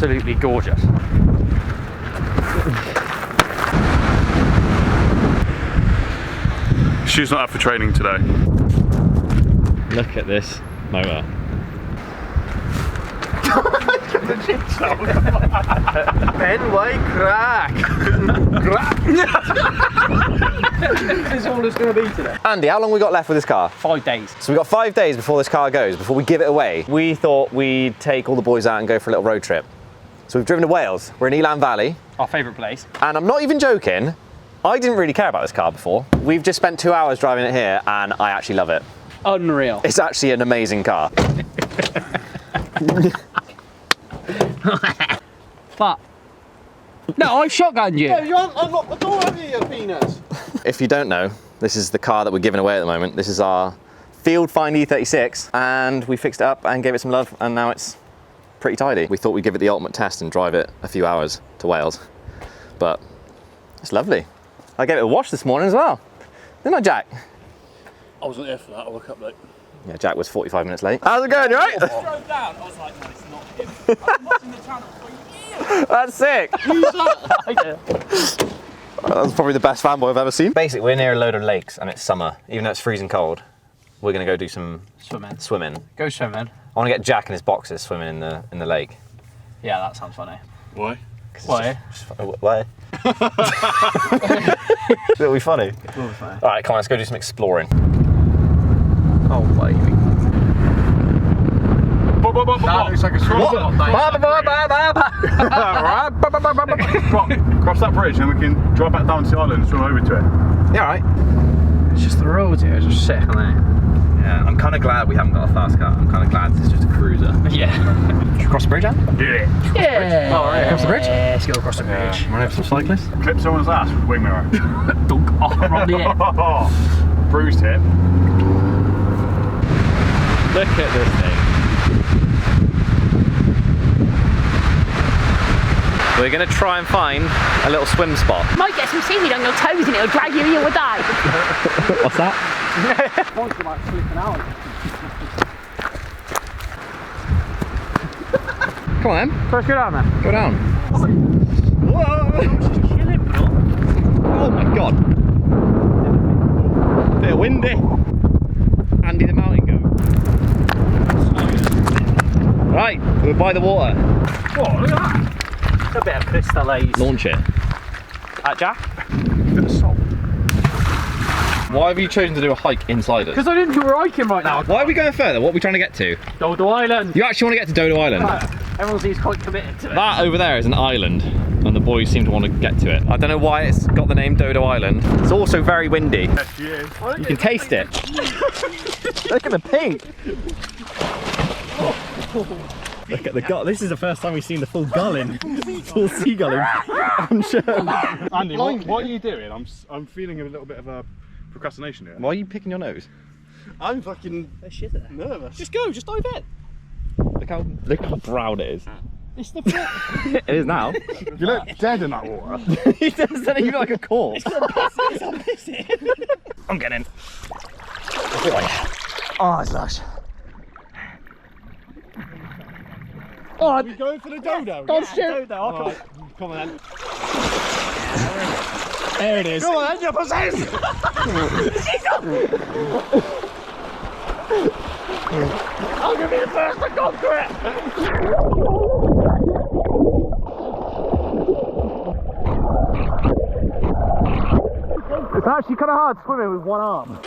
absolutely gorgeous. She's not up for training today. Look at this motor. NY crack. This is all it's going to be today. Andy, how long we got left with this car? 5 days. So we've got 5 days before this car goes, before we give it away. We thought we'd take all the boys out and go for a little road trip. So we've driven to Wales. We're in Elan Valley. Our favourite place. And I'm not even joking, I didn't really care about this car before. We've just spent 2 hours driving it here and I actually love it. Unreal. It's actually an amazing car. But no, I shotgunned you. No, you haven't unlocked the door, have you, you penis? If you don't know, this is the car that we're giving away at the moment. This is our Field Find E36 and we fixed it up and gave it some love and now it's pretty tidy. We thought we'd give it the ultimate test and drive it a few hours to Wales, but it's lovely. I gave it a wash this morning as well, didn't I, Jack? I wasn't here for that, I woke up late. Yeah, Jack was 45 minutes late. How's it going, you right? I drove down, I was like, no, it's not him. I've been watching the channel for years. That's sick. That's probably the best fanboy I've ever seen. Basically, we're near a load of lakes and it's summer. Even though it's freezing cold, we're gonna go do some swimming. Go swimming. I wanna get Jack in his boxers swimming in the lake. Yeah, that sounds funny. Why? Why? Why? It'll be funny. It will be funny. All right, come on, let's go do some exploring. Oh, baby. That looks like a Cross that bridge and we can drive back down to the island and swim over to it. Yeah, all right. It's just the roads here, just sick, aren't they? Yeah, I'm kind of glad we haven't got a fast car. I'm kind of glad this is just a cruiser. Yeah. Should we cross the bridge, Andy? Yeah. Yeah. Oh, right, across the bridge? Yeah, let's go across the bridge. Run over some cyclists? Clip someone's ass with a wing mirror. Dunk. Oh, right there. Bruised hip. Look at this thing. We're going to try and find a little swim spot. Might get some seaweed on your toes and it'll drag you and you will die. What's that? Points like slipping out. Come on then. First, go down then. Go down. Whoa! Chilling, bro. Oh my god. Bit windy. Andy the mountain goat. Right, we're by the water. Whoa, look at that. A bit of crystallised. Launch it. Jack? Why have you chosen to do a hike inside us? Because I didn't think we were hiking right now. Why are we going further? What are we trying to get to? Dodo Island. You actually want to get to Dodo Island? Everyone seems quite committed to it. That over there is an island, and the boys seem to want to get to it. I don't know why it's got the name Dodo Island. It's also very windy. Yes, she is. You can taste it. Look at the pink. Look at the gull. This is the first time we've seen the full gull in. Full seagull in. I'm sure. Andy, what are you doing? I'm feeling a little bit of a procrastination here. Why are you picking your nose? I'm fucking nervous. Just go, just dive in. Look how brown it is. It's the It is now. You look dead in that water. He doesn't even look like a corpse. I'm getting in. Oh, it's lush. Oh, are we going for the dodo? Go on, Stu. Right, come on then. There it is. Come on then, you pussies! I'm going to be the first to conquer it. It's actually kind of hard swimming with one arm.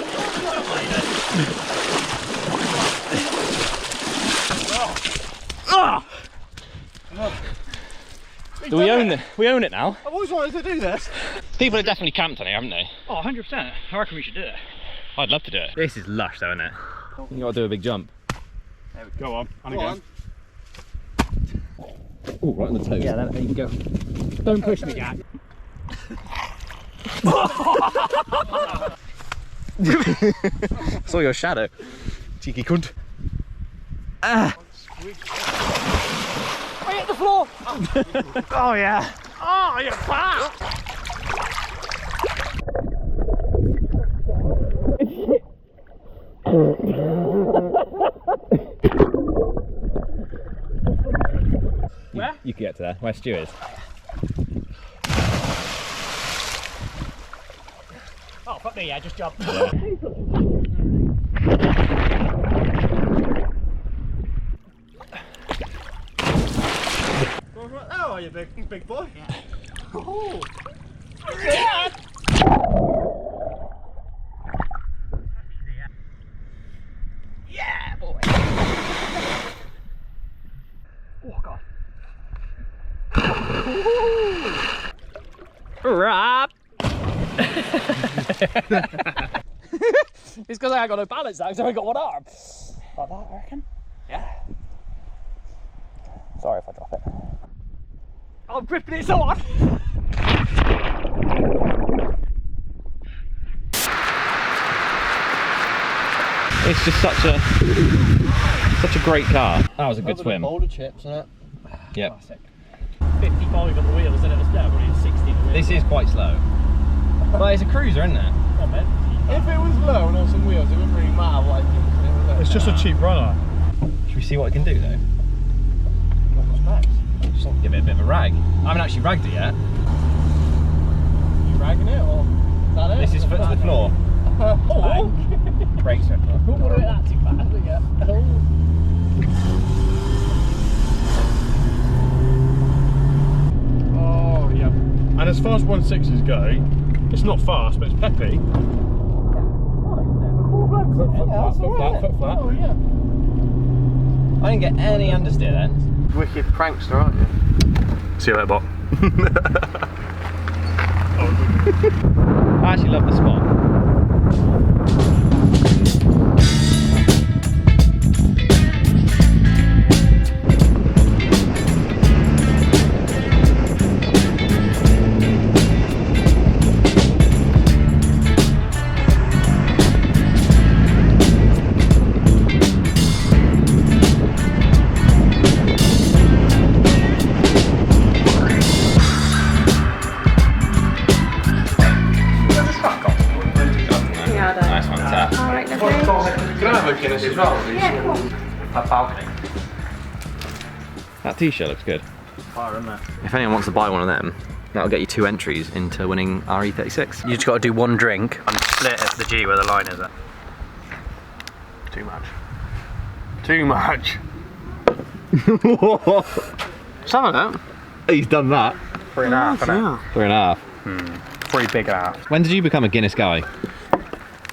Do we own it? We own it now. I've always wanted to do this. People have definitely camped on it, haven't they? Oh, 100%. I reckon we should do it. I'd love to do it. This is lush though, isn't it? You gotta do a big jump. Go on, and again. Oh, right on the toes. Yeah, there you can go. Don't push me, Jack. Saw your shadow. Cheeky cunt. Ah! I hit the floor! Oh yeah! Oh, you fat! You can get to there, where Stu is. Oh, fuck me, yeah, just jump. Oh, you big boy. Yeah. Oh. Yeah, boy. Oh, God. Rap. It's because I ain't got no balance now, so I got one arm. Like that, I reckon. Yeah. Sorry if I drop it. I'm gripping it so hard. It's just such a great car. That was a good swim. Bowl of chips, isn't it? Yep. Classic. 55 on the wheels and it was better when it was 60 on the wheels. This is quite slow. But it's a cruiser, isn't it? Come on, man. If it was low and on some wheels, it wouldn't really matter what I think. It's just a cheap runner. Should we see what it can do though? Just give it a bit of a rag. I haven't actually ragged it yet. You ragging it or is that it? This is foot to the floor. Oh, Brakes are who would have hit that too fast? But yeah. Oh, yeah. And as far as 1.6s go, it's not fast, but it's peppy. Foot flat. Oh, yeah. I didn't get any understeer then. Wicked prankster, aren't you? See you later, Bob. I actually love the spot. Nice one, Tap. Alright, Can I have a Guinness as well? Yeah, cool. That balcony. That t-shirt looks good. Fire, isn't it? If anyone wants to buy one of them, that'll get you 2 entries into winning our E36. You just got to do one drink and split at the G where the line is at. Too much. Too much. Some of that. He's done that. 3.5, innit? 3.5. 3 big and a half. When did you become a Guinness guy?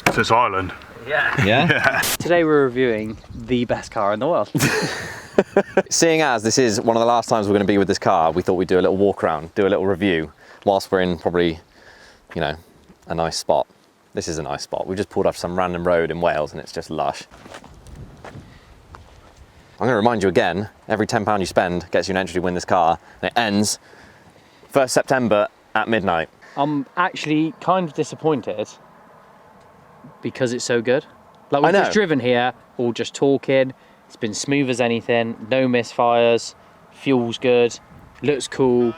It's Ireland. Yeah. Yeah? Today we're reviewing the best car in the world. Seeing as this is one of the last times we're going to be with this car, we thought we'd do a little walk around, do a little review, whilst we're in probably, you know, a nice spot. This is a nice spot. We just pulled off some random road in Wales and it's just lush. I'm going to remind you again, every £10 you spend gets you an entry to win this car, and it ends 1st September at midnight. I'm actually kind of disappointed because it's so good. Like I we've know. just driven here, all just talking. It's been smooth as anything, no misfires, fuel's good, looks cool.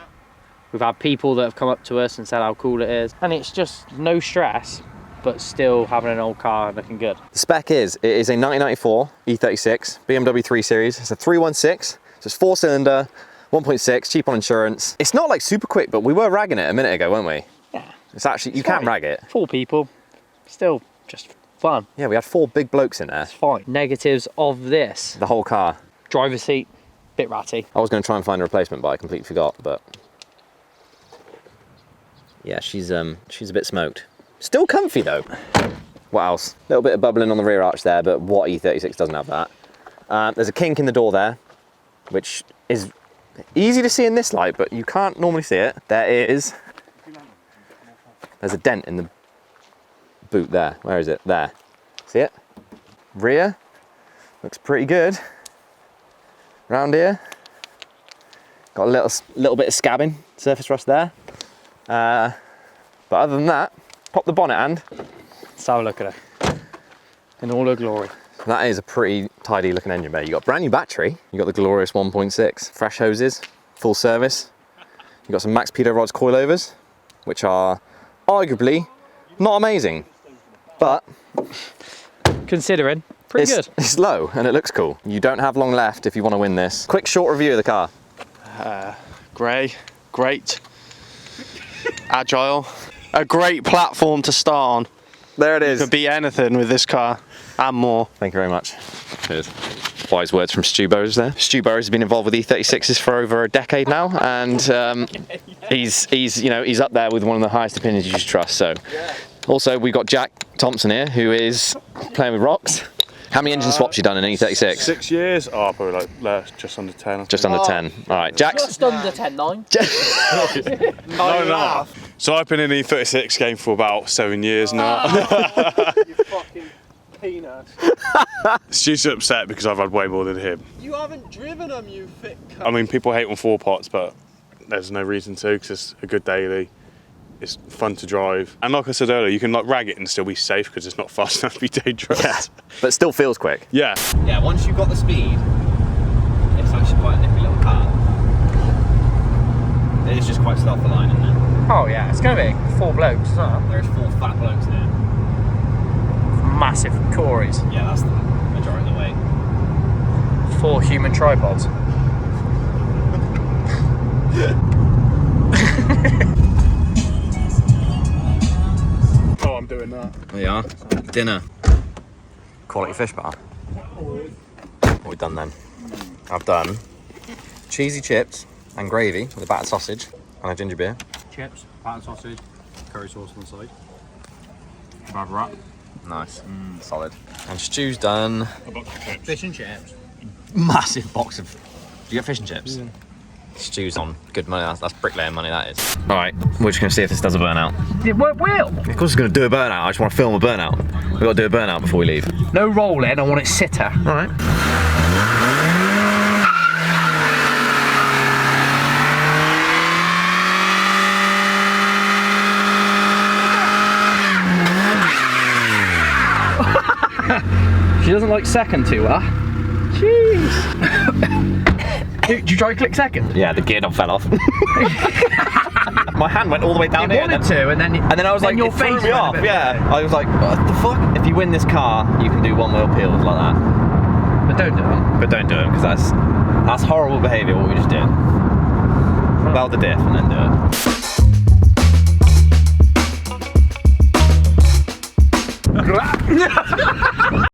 We've had people that have come up to us and said how cool it is. And it's just no stress, but still having an old car looking good. The spec is, it is a 1994 E36 BMW 3 Series. It's a 316, so it's 4-cylinder, 1.6, cheap on insurance. It's not like super quick, but we were ragging it a minute ago, weren't we? Yeah. It's actually, you can rag it. 4 people, still just fun. Yeah, we had 4 big blokes in there. It's fine. Negatives of this. The whole car. Driver's seat, bit ratty. I was going to try and find a replacement, but I completely forgot. But yeah, she's a bit smoked. Still comfy though. What else? A little bit of bubbling on the rear arch there, but what E36 doesn't have that? There's a kink in the door there, which is easy to see in this light, but you can't normally see it. There's a dent in the boot there. Where is it? There. See it? Rear looks pretty good. Round here, got a little bit of scabbing, surface rust there. But other than that, pop the bonnet and Let's have a look at it in all her glory. that is a pretty tidy looking engine bay. You got a brand new battery, you got the glorious 1.6, fresh hoses, full service. You got some max pitot rods coilovers, which are arguably not amazing, but Considering, pretty good. it's low and it looks cool. You don't have long left if you want to win this. Quick short review of the car. Grey, great, agile, a great platform to start on. There it is. Could be anything with this car and more. Thank you very much. Cheers. Wise words from Stu Burrows there. Stu Burrows has been involved with E36s for over a decade now, and he's up there with one of the highest opinions you should trust. So, also we've got Jack Thompson here, who is playing with rocks. How many engine swaps you done in an E36? 6 years? Oh, probably like just under 10. Just under 10. All right, Jack's. Just under 10, 9. No. So I've been in the E36 game for about 7 years now. You fucking peanut. Stu's upset because I've had way more than him. You haven't driven them, you thick cunt. I mean, people hate on 4-pots, but there's no reason to, because it's a good daily. It's fun to drive. And like I said earlier, you can like rag it and still be safe because it's not fast enough to be dangerous. Yeah, but still feels quick. Yeah. Yeah, once you've got the speed, it's actually quite a nippy little car. It is just quite self-aligned, isn't it? Oh yeah, it's going to be 4 blokes as well. There's 4 fat blokes there. Massive Corys. Yeah, that's the majority of the weight. 4 human tripods. Oh, I'm doing that. There you are. Dinner. Quality fish bar. What have we done then? I've done cheesy chips and gravy with a battered sausage and a ginger beer. Chips, battered sausage, curry sauce on the side. Kebab wrap. Nice. Solid. And stew's done. Fish and chips. Massive box of. Do you get fish and chips? Yeah. Stew's on good money. That's bricklayer money, that is. All right, we're just going to see if this does a burnout. It will. Of course it's going to do a burnout. I just want to film a burnout. We've got to do a burnout before we leave. No rolling, I want it sitter. All right. She doesn't like second to her. Jeez. Did you try click second? Yeah, the gear knob fell off. My hand went all the way down here. Wanted to, and then I was like, your it threw face me went a off. bit Yeah, I was like, what the fuck? If you win this car, you can do one wheel peels like that. But don't do it. But don't do them, because that's horrible behaviour. What we just did. Weld the diff and then do it.